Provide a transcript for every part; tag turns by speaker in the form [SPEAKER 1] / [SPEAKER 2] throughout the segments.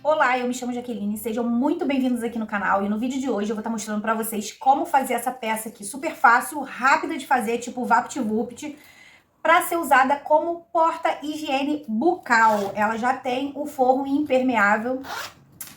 [SPEAKER 1] Olá, eu me chamo Jaqueline, sejam muito bem-vindos aqui no canal e no vídeo de hoje eu vou estar mostrando pra vocês como fazer essa peça aqui super fácil, rápida de fazer, tipo VaptVupt, para ser usada como porta-higiene bucal. Ela já tem o forro impermeável,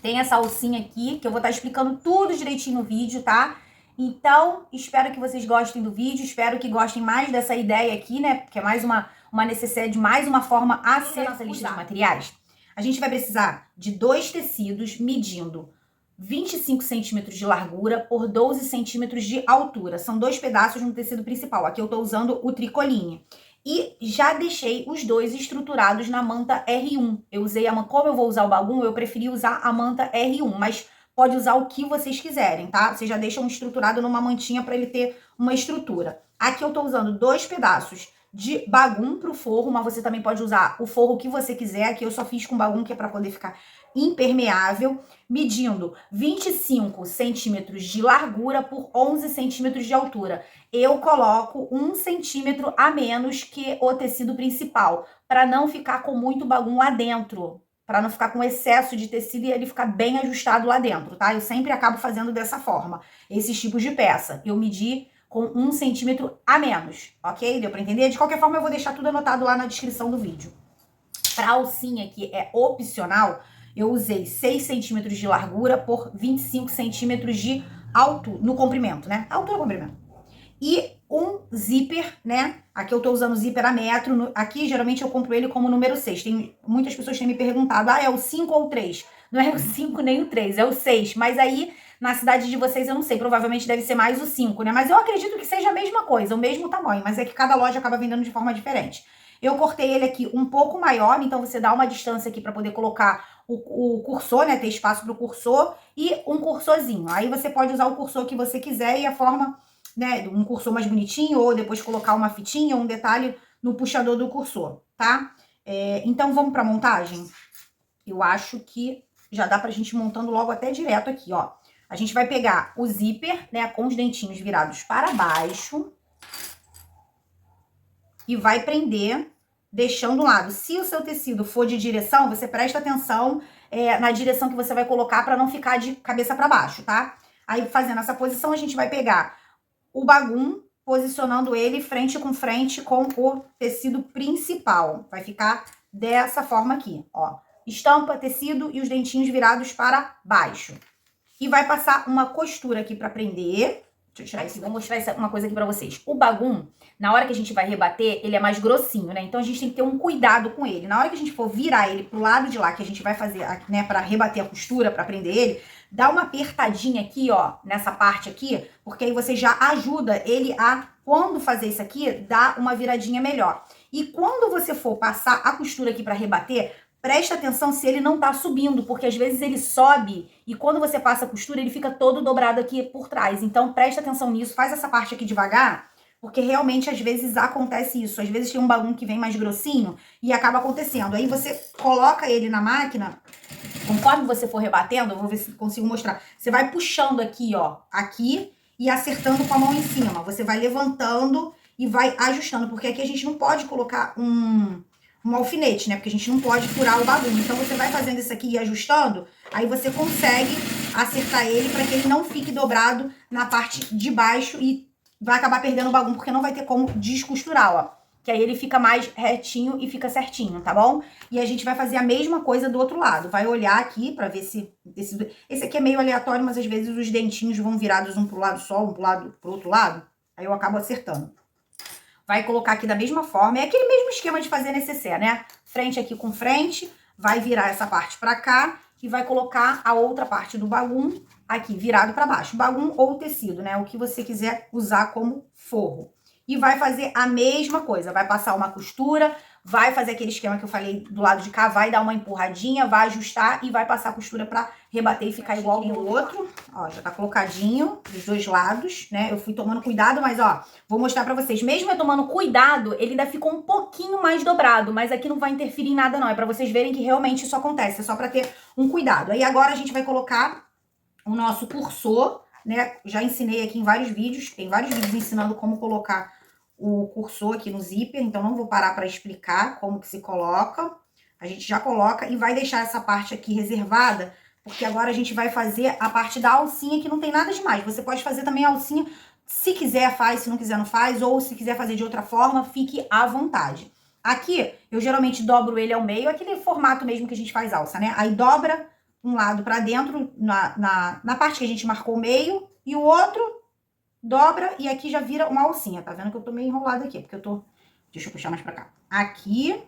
[SPEAKER 1] tem essa alcinha aqui, que eu vou estar explicando tudo direitinho no vídeo, tá? Então, espero que vocês gostem do vídeo, espero que gostem mais dessa ideia aqui, né? Porque é mais uma necessidade, mais uma forma a ser nossa lista de materiais. A gente vai precisar de 2 tecidos medindo 25 centímetros de largura por 12 centímetros de altura. São 2 pedaços no tecido principal. Aqui eu tô usando o tricoline. E já deixei os dois estruturados na manta R1. Eu usei a manta, como eu vou usar o bagum, eu preferi usar a manta R1, mas pode usar o que vocês quiserem, tá? Vocês já deixam estruturado numa mantinha para ele ter uma estrutura. Aqui eu tô usando 2 pedaços de bagum pro forro, mas você também pode usar o forro que você quiser. Aqui eu só fiz com bagum, que é para poder ficar impermeável, medindo 25 centímetros de largura por 11 centímetros de altura. Eu coloco 1 centímetro a menos que o tecido principal, para não ficar com muito bagum lá dentro, para não ficar com excesso de tecido e ele ficar bem ajustado lá dentro, tá? Eu sempre acabo fazendo dessa forma, esses tipos de peça. Eu medi com 1 centímetro a menos, ok? Deu para entender? De qualquer forma, eu vou deixar tudo anotado lá na descrição do vídeo. Para a alcinha, que é opcional, eu usei 6 centímetros de largura por 25 centímetros de altura, no comprimento, né? Altura, comprimento. E um zíper, né? Aqui eu tô usando zíper a metro. Aqui, geralmente, eu compro ele como número 6. Muitas pessoas têm me perguntado, é o 5 ou o 3? Não é o 5 nem o 3, é o 6. Mas aí, na cidade de vocês, eu não sei. Provavelmente deve ser mais o 5, né? Mas eu acredito que seja a mesma coisa, o mesmo tamanho. Mas é que cada loja acaba vendendo de forma diferente. Eu cortei ele aqui um pouco maior, então você dá uma distância aqui para poder colocar o cursor, né? Ter espaço para o cursor e um cursorzinho. Aí você pode usar o cursor que você quiser e a forma, né, um cursor mais bonitinho, ou depois colocar uma fitinha, um detalhe no puxador do cursor, tá? Então vamos pra montagem? Eu acho que já dá pra gente ir montando logo até direto aqui, ó. A gente vai pegar o zíper, né, com os dentinhos virados para baixo e vai prender, deixando um lado. Se o seu tecido for de direção, você presta atenção na direção que você vai colocar para não ficar de cabeça para baixo, tá? Aí, fazendo essa posição, a gente vai pegar o bagum, posicionando ele frente com o tecido principal. Vai ficar dessa forma aqui, ó. Estampa, tecido e os dentinhos virados para baixo. E vai passar uma costura aqui para prender. Deixa eu tirar isso, vou mostrar uma coisa aqui pra vocês. O bagum, na hora que a gente vai rebater, ele é mais grossinho, né? Então a gente tem que ter um cuidado com ele. Na hora que a gente for virar ele pro lado de lá, que a gente vai fazer, né, pra rebater a costura, pra prender ele, dá uma apertadinha aqui, ó, nessa parte aqui, porque aí você já ajuda ele a, quando fazer isso aqui, dar uma viradinha melhor. E quando você for passar a costura aqui pra rebater, presta atenção se ele não tá subindo, porque às vezes ele sobe e quando você passa a costura, ele fica todo dobrado aqui por trás. Então, presta atenção nisso, faz essa parte aqui devagar, porque realmente às vezes acontece isso. Às vezes tem um bagulho que vem mais grossinho e acaba acontecendo. Aí você coloca ele na máquina, conforme você for rebatendo, eu vou ver se consigo mostrar. Você vai puxando aqui, ó, aqui e acertando com a mão em cima. Você vai levantando e vai ajustando, porque aqui a gente não pode colocar um alfinete, né? Porque a gente não pode furar o bagulho. Então, você vai fazendo isso aqui e ajustando, aí você consegue acertar ele para que ele não fique dobrado na parte de baixo e vai acabar perdendo o bagulho, porque não vai ter como descosturar, ó. Que aí ele fica mais retinho e fica certinho, tá bom? E a gente vai fazer a mesma coisa do outro lado. Vai olhar aqui pra ver se... Esse aqui é meio aleatório, mas às vezes os dentinhos vão virados um pro lado só, um pro outro lado. Aí eu acabo acertando. Vai colocar aqui da mesma forma. É aquele mesmo esquema de fazer necessaire, né? Frente aqui com frente. Vai virar essa parte pra cá. E vai colocar a outra parte do bagum aqui, virado pra baixo. Bagum ou tecido, né? O que você quiser usar como forro. E vai fazer a mesma coisa. Vai passar uma costura, vai fazer aquele esquema que eu falei do lado de cá, vai dar uma empurradinha, vai ajustar e vai passar a costura pra rebater e ficar igual do outro. Ó, já tá colocadinho dos dois lados, né? Eu fui tomando cuidado, mas ó, vou mostrar pra vocês. Mesmo eu tomando cuidado, ele ainda ficou um pouquinho mais dobrado, mas aqui não vai interferir em nada não. É pra vocês verem que realmente isso acontece, é só pra ter um cuidado. Aí agora a gente vai colocar o nosso cursor, né? Já ensinei aqui em vários vídeos, tem vários vídeos ensinando como colocar o cursor aqui no zíper, então não vou parar para explicar como que se coloca. A gente já coloca e vai deixar essa parte aqui reservada, porque agora a gente vai fazer a parte da alcinha, que não tem nada demais. Você pode fazer também a alcinha, se quiser faz, se não quiser não faz, ou se quiser fazer de outra forma, fique à vontade. Aqui, eu geralmente dobro ele ao meio, aquele formato mesmo que a gente faz alça, né? Aí dobra um lado pra dentro, na parte que a gente marcou o meio, e o outro dobra e aqui já vira uma alcinha. Tá vendo que eu tô meio enrolada aqui, porque eu tô... Deixa eu puxar mais pra cá. Aqui,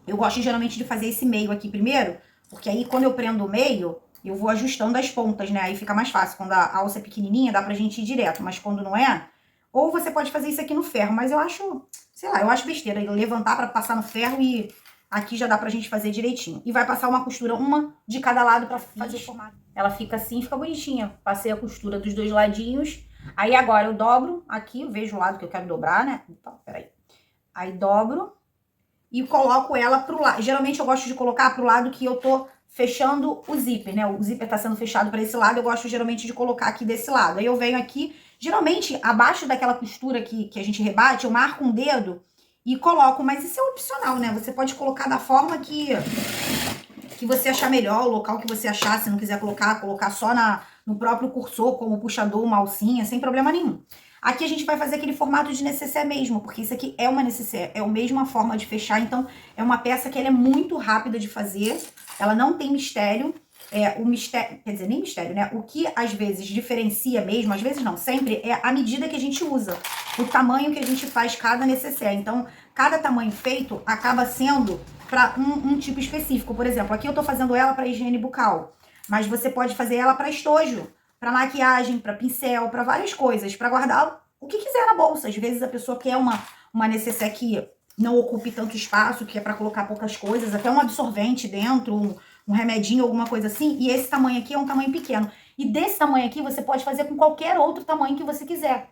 [SPEAKER 1] eu gosto geralmente de fazer esse meio aqui primeiro, porque aí quando eu prendo o meio, eu vou ajustando as pontas, né? Aí fica mais fácil. Quando a alça é pequenininha, dá pra gente ir direto, mas quando não é... Ou você pode fazer isso aqui no ferro, mas eu acho, sei lá, eu acho besteira levantar pra passar no ferro e aqui já dá pra gente fazer direitinho. E vai passar uma costura, uma de cada lado pra fazer o formato. Ela fica assim, fica bonitinha. Passei a costura dos dois ladinhos. Aí agora eu dobro aqui, vejo o lado que eu quero dobrar, né? Então, peraí. Aí dobro e coloco ela pro lado. Geralmente eu gosto de colocar pro lado que eu tô fechando o zíper, né? O zíper tá sendo fechado pra esse lado, eu gosto geralmente de colocar aqui desse lado. Aí eu venho aqui, geralmente abaixo daquela costura que a gente rebate, eu marco um dedo e coloco, mas isso é opcional, né? Você pode colocar da forma que você achar melhor, o local que você achar, se não quiser colocar só no próprio cursor, como puxador, uma alcinha, sem problema nenhum. Aqui a gente vai fazer aquele formato de necessaire mesmo, porque isso aqui é uma necessaire, é a mesma forma de fechar, então é uma peça que ela é muito rápida de fazer, ela não tem mistério, o mistério, quer dizer, nem mistério, né? O que às vezes diferencia mesmo, às vezes não, sempre, é a medida que a gente usa, o tamanho que a gente faz cada necessaire. Então, cada tamanho feito acaba sendo para um tipo específico. Por exemplo, aqui eu tô fazendo ela para higiene bucal, mas você pode fazer ela para estojo, para maquiagem, para pincel, para várias coisas, para guardar o que quiser na bolsa. Às vezes a pessoa quer uma necessaire que não ocupe tanto espaço, que é para colocar poucas coisas, até um absorvente dentro, um remedinho, alguma coisa assim, e esse tamanho aqui é um tamanho pequeno. E desse tamanho aqui você pode fazer com qualquer outro tamanho que você quiser.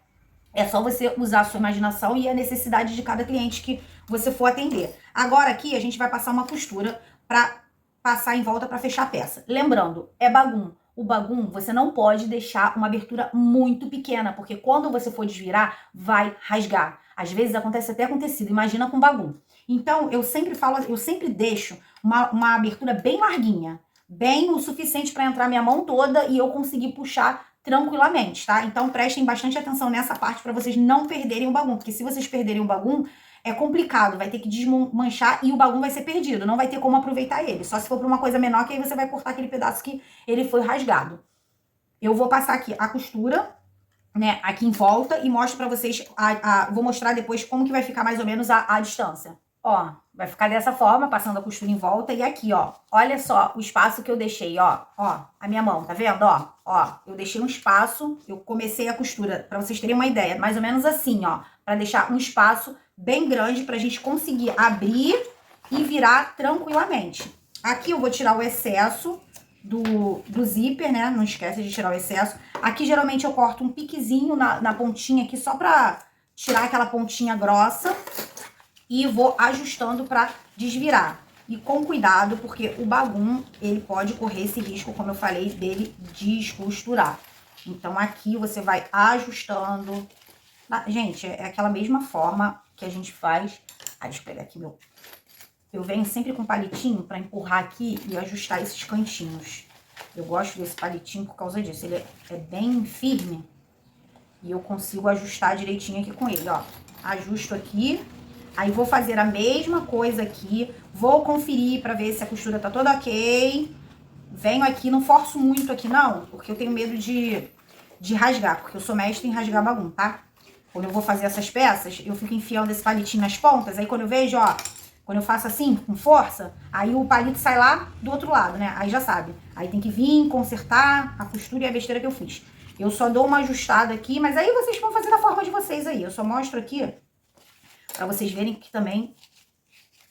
[SPEAKER 1] É só você usar a sua imaginação e a necessidade de cada cliente que você for atender. Agora aqui a gente vai passar uma costura para passar em volta para fechar a peça. Lembrando, é bagum. O bagum você não pode deixar uma abertura muito pequena, porque quando você for desvirar, vai rasgar. Às vezes acontece até com tecido, imagina com bagum. Então, eu sempre deixo uma abertura bem larguinha, bem o suficiente para entrar minha mão toda e eu conseguir puxar tranquilamente, tá? Então, prestem bastante atenção nessa parte para vocês não perderem o bagum, porque se vocês perderem o bagum, é complicado, vai ter que desmanchar e o bagum vai ser perdido, não vai ter como aproveitar ele, só se for para uma coisa menor, que aí você vai cortar aquele pedaço que ele foi rasgado. Eu vou passar aqui a costura, né, aqui em volta e mostro pra vocês, vou mostrar depois como que vai ficar mais ou menos a distância. Ó, vai ficar dessa forma, passando a costura em volta e aqui, ó, olha só o espaço que eu deixei, ó, a minha mão, tá vendo, ó, eu deixei um espaço, eu comecei a costura, pra vocês terem uma ideia, mais ou menos assim, ó, pra deixar um espaço bem grande pra gente conseguir abrir e virar tranquilamente. Aqui eu vou tirar o excesso do zíper, né? Não esquece de tirar o excesso. Aqui, geralmente, eu corto um piquezinho na pontinha aqui, só pra tirar aquela pontinha grossa. E vou ajustando pra desvirar. E com cuidado, porque o bagum, ele pode correr esse risco, como eu falei, dele descosturar. Então, aqui você vai ajustando. Gente, é aquela mesma forma que a gente faz. Deixa eu pegar aqui meu... Eu venho sempre com palitinho pra empurrar aqui e ajustar esses cantinhos. Eu gosto desse palitinho por causa disso. Ele é bem firme e eu consigo ajustar direitinho aqui com ele, ó. Ajusto aqui, aí vou fazer a mesma coisa aqui. Vou conferir pra ver se a costura tá toda ok. Venho aqui, não forço muito aqui não, porque eu tenho medo de rasgar, porque eu sou mestre em rasgar bagum, tá? Quando eu vou fazer essas peças, eu fico enfiando esse palitinho nas pontas, aí quando eu vejo, ó... Quando eu faço assim, com força, aí o palito sai lá do outro lado, né? Aí já sabe. Aí tem que vir, consertar a costura e a besteira que eu fiz. Eu só dou uma ajustada aqui, mas aí vocês vão fazer da forma de vocês aí. Eu só mostro aqui pra vocês verem que também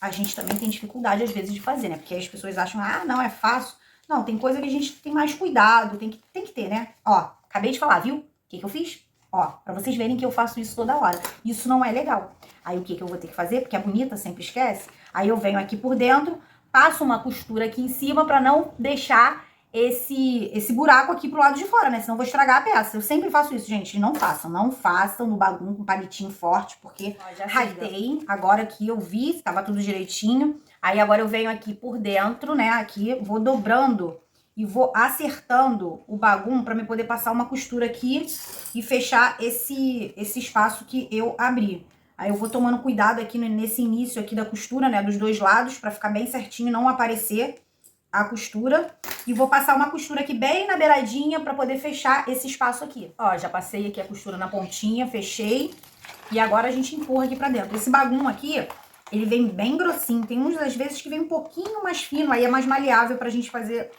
[SPEAKER 1] a gente também tem dificuldade às vezes de fazer, né? Porque as pessoas acham, não, é fácil. Não, tem coisa que a gente tem mais cuidado, tem que ter, né? Ó, acabei de falar, viu? O que eu fiz? Ó, pra vocês verem que eu faço isso toda hora. Isso não é legal. Aí o que eu vou ter que fazer? Porque a bonita sempre esquece. Aí eu venho aqui por dentro, passo uma costura aqui em cima pra não deixar esse buraco aqui pro lado de fora, né? Senão eu vou estragar a peça. Eu sempre faço isso, gente. Não façam no bagulho com palitinho forte, porque ratei. Agora aqui eu vi, tava tudo direitinho. Aí agora eu venho aqui por dentro, né? Aqui, vou dobrando e vou acertando o bagulho pra me poder passar uma costura aqui e fechar esse espaço que eu abri. Aí eu vou tomando cuidado aqui nesse início aqui da costura, né? Dos dois lados, pra ficar bem certinho, não aparecer a costura. E vou passar uma costura aqui bem na beiradinha pra poder fechar esse espaço aqui. Ó, já passei aqui a costura na pontinha, fechei. E agora a gente empurra aqui pra dentro. Esse bagulho aqui, ele vem bem grossinho. Tem uns, às vezes, que vem um pouquinho mais fino, aí é mais maleável pra gente fazer,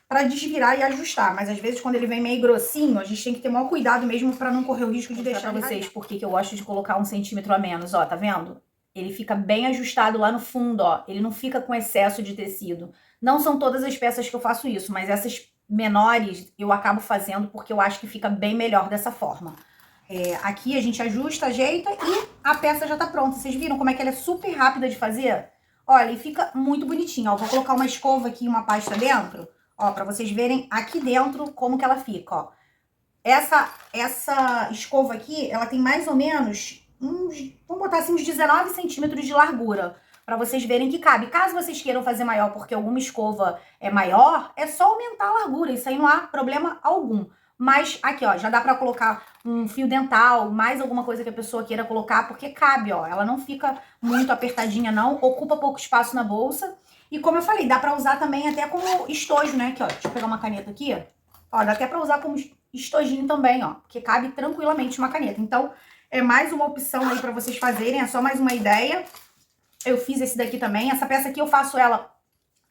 [SPEAKER 1] pra desvirar e ajustar. Mas às vezes, quando ele vem meio grossinho, a gente tem que ter maior cuidado mesmo pra não correr o risco de deixar vocês. Por que eu gosto de colocar 1 centímetro a menos, ó, tá vendo? Ele fica bem ajustado lá no fundo, ó. Ele não fica com excesso de tecido. Não são todas as peças que eu faço isso, mas essas menores eu acabo fazendo porque eu acho que fica bem melhor dessa forma. Aqui a gente ajusta, ajeita e a peça já tá pronta. Vocês viram como é que ela é super rápida de fazer? Olha, e fica muito bonitinha, ó. Vou colocar uma escova aqui e uma pasta dentro, ó, pra vocês verem aqui dentro como que ela fica, ó. Essa escova aqui, ela tem mais ou menos vamos botar assim, uns 19 centímetros de largura, pra vocês verem que cabe. Caso vocês queiram fazer maior porque alguma escova é maior, é só aumentar a largura, isso aí não há problema algum. Mas aqui, ó, já dá pra colocar um fio dental, mais alguma coisa que a pessoa queira colocar, porque cabe, ó. Ela não fica muito apertadinha, não, ocupa pouco espaço na bolsa. E como eu falei, dá pra usar também até como estojo, né? Aqui, ó, deixa eu pegar uma caneta aqui, ó. Dá até pra usar como estojinho também, ó, porque cabe tranquilamente uma caneta. Então, é mais uma opção aí pra vocês fazerem, é só mais uma ideia. Eu fiz esse daqui também. Essa peça aqui eu faço ela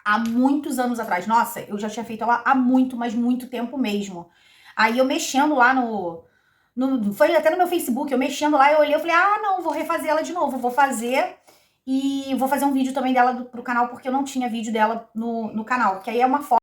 [SPEAKER 1] há muitos anos atrás. Nossa, eu já tinha feito ela há muito, mas muito tempo mesmo. Aí eu mexendo lá foi até no meu Facebook, eu mexendo lá, eu olhei, eu falei, ah, não, vou refazer ela de novo. Vou fazer e vou fazer um vídeo também dela pro canal, porque eu não tinha vídeo dela no canal. Que aí é uma forma